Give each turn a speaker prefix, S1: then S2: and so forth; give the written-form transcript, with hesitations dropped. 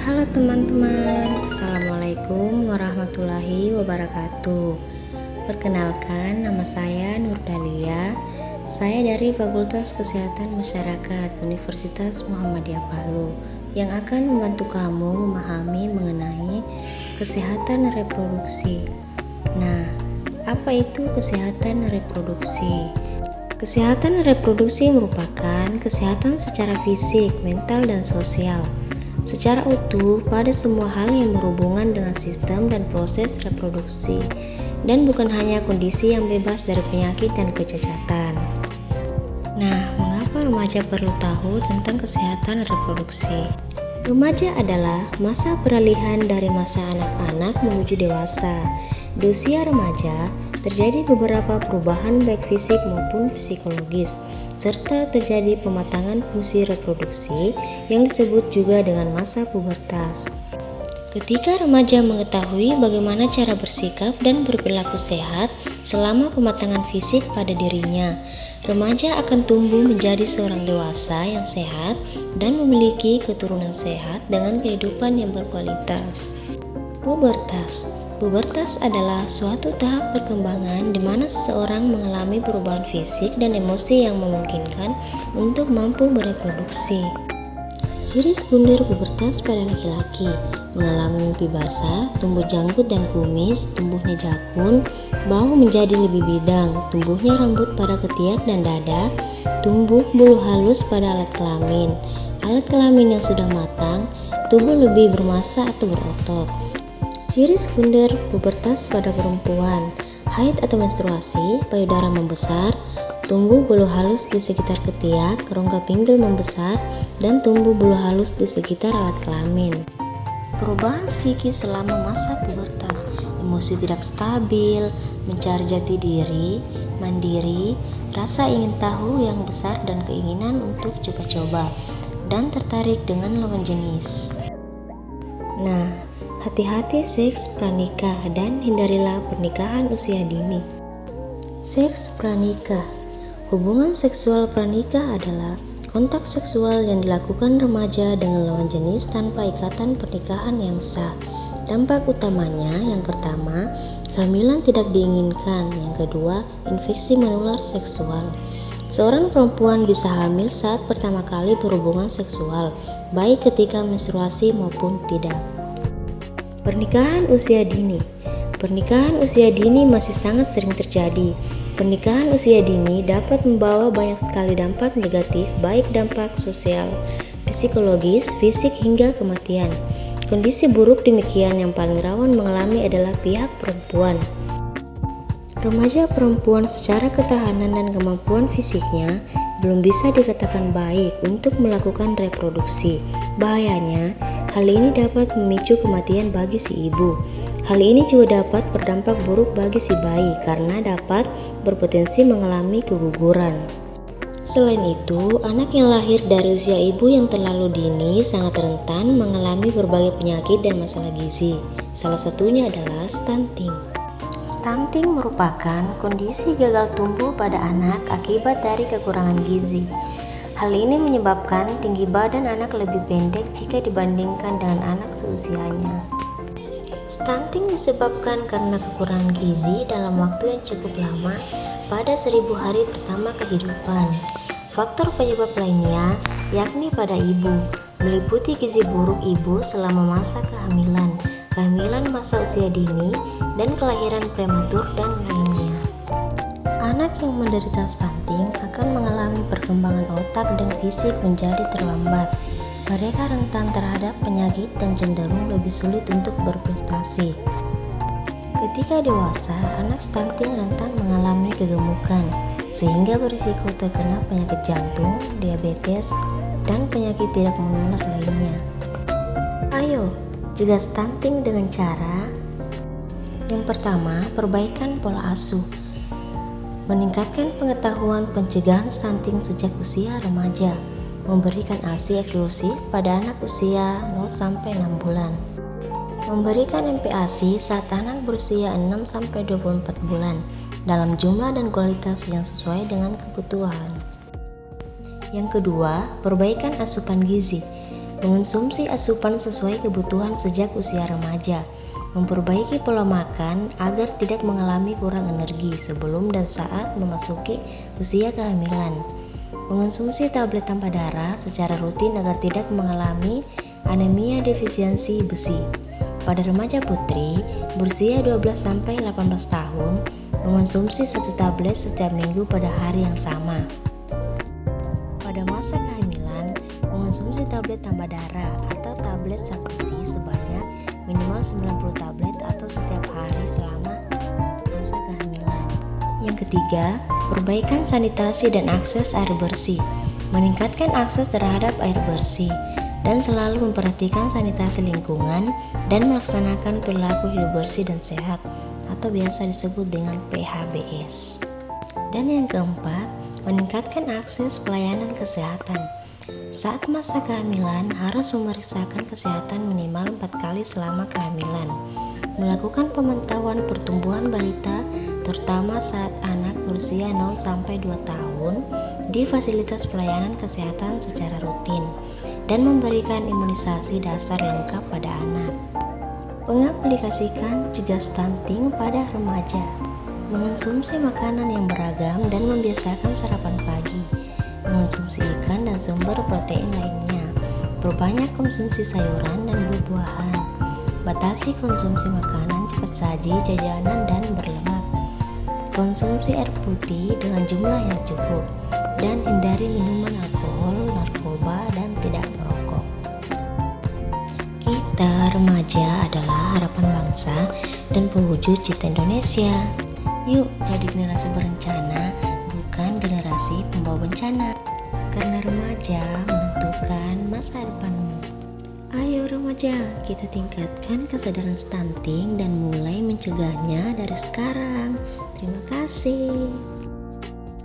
S1: Halo teman-teman, Assalamualaikum warahmatullahi wabarakatuh. Perkenalkan, nama saya Nur Dalia. Saya dari Fakultas Kesehatan Masyarakat Universitas Muhammadiyah Palu yang akan membantu kamu memahami mengenai kesehatan reproduksi. Nah, apa itu kesehatan reproduksi? Kesehatan reproduksi merupakan kesehatan secara fisik, mental, dan sosial secara utuh pada semua hal yang berhubungan dengan sistem dan proses reproduksi, dan bukan hanya kondisi yang bebas dari penyakit dan kecacatan. Nah, mengapa remaja perlu tahu tentang kesehatan reproduksi? Remaja adalah masa peralihan dari masa anak-anak menuju dewasa. Di usia remaja, terjadi beberapa perubahan baik fisik maupun psikologis, serta terjadi pematangan fungsi reproduksi yang disebut juga dengan masa pubertas. Ketika remaja mengetahui bagaimana cara bersikap dan berperilaku sehat selama pematangan fisik pada dirinya, remaja akan tumbuh menjadi seorang dewasa yang sehat dan memiliki keturunan sehat dengan kehidupan yang berkualitas. Pubertas adalah suatu tahap perkembangan di mana seseorang mengalami perubahan fisik dan emosi yang memungkinkan untuk mampu bereproduksi. Ciri sekunder pubertas pada laki-laki: mengalami mimpi basah, tumbuh janggut dan kumis, tumbuhnya jakun, bahu menjadi lebih bidang, tumbuhnya rambut pada ketiak dan dada, tumbuh bulu halus pada alat kelamin yang sudah matang, tubuh lebih bermassa atau berotot. Ciri sekunder pubertas pada perempuan: haid atau menstruasi, payudara membesar, tumbuh bulu halus di sekitar ketiak, rongga pinggul membesar, dan tumbuh bulu halus di sekitar alat kelamin. Perubahan psikis selama masa pubertas: emosi tidak stabil, mencari jati diri, mandiri, rasa ingin tahu yang besar dan keinginan untuk coba-coba, dan tertarik dengan lawan jenis. Nah, hati-hati seks pranikah dan hindarilah pernikahan usia dini. Seks pranikah. Hubungan seksual pranikah adalah kontak seksual yang dilakukan remaja dengan lawan jenis tanpa ikatan pernikahan yang sah. Dampak utamanya: yang pertama, kehamilan tidak diinginkan; yang kedua, infeksi menular seksual. Seorang perempuan bisa hamil saat pertama kali berhubungan seksual, baik ketika menstruasi maupun tidak. Pernikahan usia dini. Pernikahan usia dini masih sangat sering terjadi. Pernikahan usia dini dapat membawa banyak sekali dampak negatif, baik dampak sosial, psikologis, fisik, hingga kematian. Kondisi buruk demikian yang paling rawan mengalami adalah pihak perempuan. Remaja perempuan secara ketahanan dan kemampuan fisiknya belum bisa dikatakan baik untuk melakukan reproduksi. Bahayanya, hal ini dapat memicu kematian bagi si ibu. Hal ini juga dapat berdampak buruk bagi si bayi karena dapat berpotensi mengalami keguguran. Selain itu, anak yang lahir dari usia ibu yang terlalu dini sangat rentan mengalami berbagai penyakit dan masalah gizi. Salah satunya adalah stunting. Stunting merupakan kondisi gagal tumbuh pada anak akibat dari kekurangan gizi. Hal ini menyebabkan tinggi badan anak lebih pendek jika dibandingkan dengan anak seusianya. Stunting disebabkan karena kekurangan gizi dalam waktu yang cukup lama pada 1000 hari pertama kehidupan. Faktor penyebab lainnya yakni pada ibu, meliputi gizi buruk ibu selama masa kehamilan, kehamilan masa usia dini, dan kelahiran prematur dan lainnya. Anak yang menderita stunting akan mengalami perkembangan otak dan fisik menjadi terlambat. Mereka rentan terhadap penyakit dan cenderung lebih sulit untuk berprestasi. Ketika dewasa, anak stunting rentan mengalami kegemukan, sehingga berisiko terkena penyakit jantung, diabetes, dan penyakit tidak menular lainnya. Ayo, cegah stunting dengan cara: yang pertama, perbaikan pola asuh. Meningkatkan pengetahuan pencegahan stunting sejak usia remaja. Memberikan ASI eksklusif pada anak usia 0-6 bulan. Memberikan MPASI saat anak berusia 6-24 bulan dalam jumlah dan kualitas yang sesuai dengan kebutuhan. Yang kedua, perbaikan asupan gizi. mengonsumsi asupan sesuai kebutuhan sejak usia remaja, memperbaiki pola makan agar tidak mengalami kurang energi sebelum dan saat memasuki usia kehamilan, mengonsumsi tablet tanpa darah secara rutin agar tidak mengalami anemia defisiensi besi. Pada remaja putri berusia 12-18 tahun, mengonsumsi 1 tablet setiap minggu pada hari yang sama. Pada masa kehamilan, mengonsumsi tablet tambah darah atau tablet sakusi sebanyak minimal 90 tablet atau setiap hari selama masa kehamilan. Yang ketiga, perbaikan sanitasi dan akses air bersih, meningkatkan akses terhadap air bersih, dan selalu memperhatikan sanitasi lingkungan dan melaksanakan perilaku hidup bersih dan sehat atau biasa disebut dengan PHBS. Dan yang keempat, meningkatkan akses pelayanan kesehatan. Saat masa kehamilan harus memeriksakan kesehatan minimal 4 kali selama kehamilan, melakukan pemantauan pertumbuhan balita terutama saat anak berusia 0-2 tahun di fasilitas pelayanan kesehatan secara rutin, dan memberikan imunisasi dasar lengkap pada anak. Mengaplikasikan cegah stunting pada remaja, mengonsumsi makanan yang beragam dan membiasakan sarapan pagi, mengonsumsi ikan dan sumber protein lainnya, perbanyak konsumsi sayuran dan buah-buahan, batasi konsumsi makanan cepat saji, jajanan dan berlemak, konsumsi air putih dengan jumlah yang cukup, dan hindari minuman alkohol, narkoba, dan tidak merokok. Kita remaja adalah harapan bangsa dan pewujud cita Indonesia. Yuk jadi generasi berencana, bukan generasi pembawa bencana. Karena remaja menentukan masa depanmu. Ayo remaja, kita tingkatkan kesadaran stunting dan mulai mencegahnya dari sekarang. Terima kasih.